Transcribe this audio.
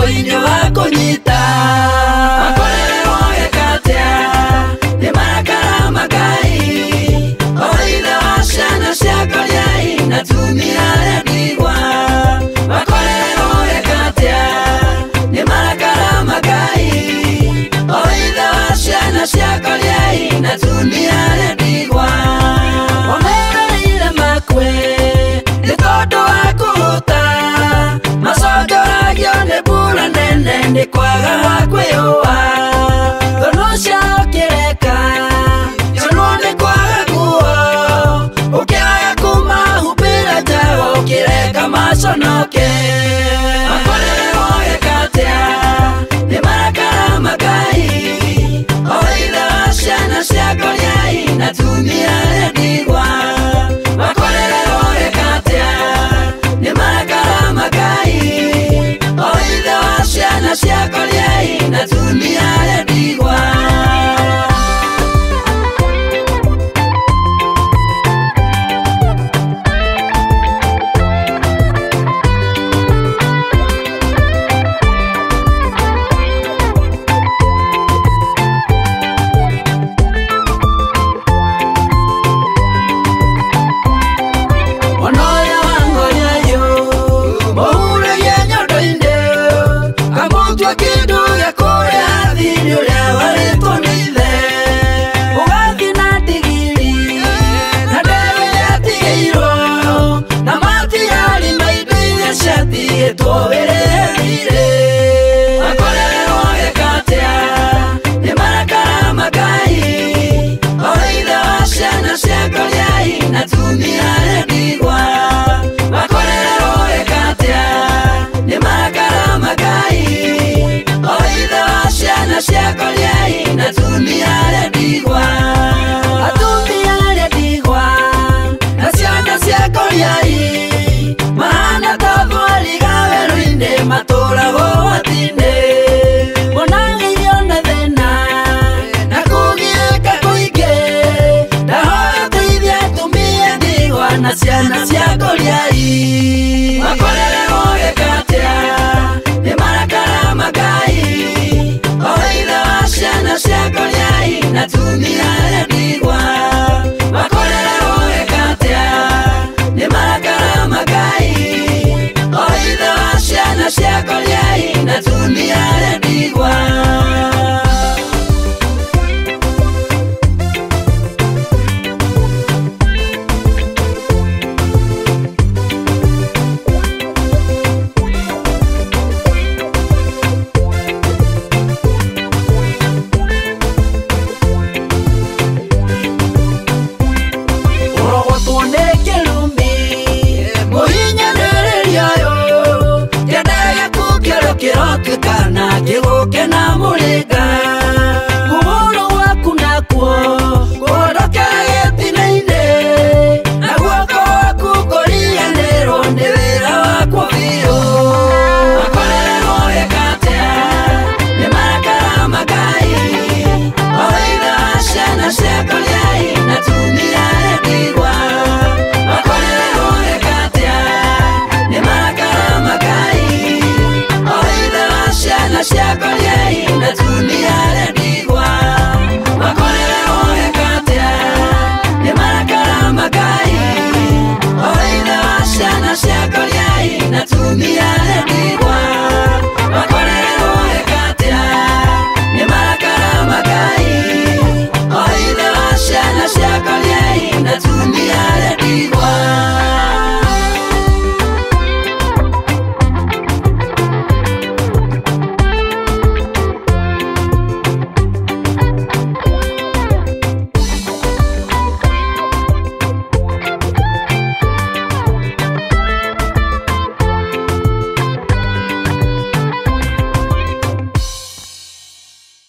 mutuinyo wako nyita makorere woge katia ni marakara magai oitha wa ciana ciakwa riai na tumia rendigwa makorere woge katia ni marakara magai oitha wa ciana ciakwa riai na tumia rendigwa omereire makwe ni tondu wa kuhuta macongoragio nĩ mbura nene nĩ kwaga gwa kwĩyũa thũnũ ciao kĩreka cionwo nĩ kwaga nguo ũkĩaga kũmahumbĩra njaũ ũkĩreka maconoke makorere woge katia nĩ marakara magai oitha wa ciana ciakwa riai na tumia rendigwa makorere woge katia nĩ marakara magai oitha wa ciana ciakwa riai na tumia rendigwa na tumia rendigwa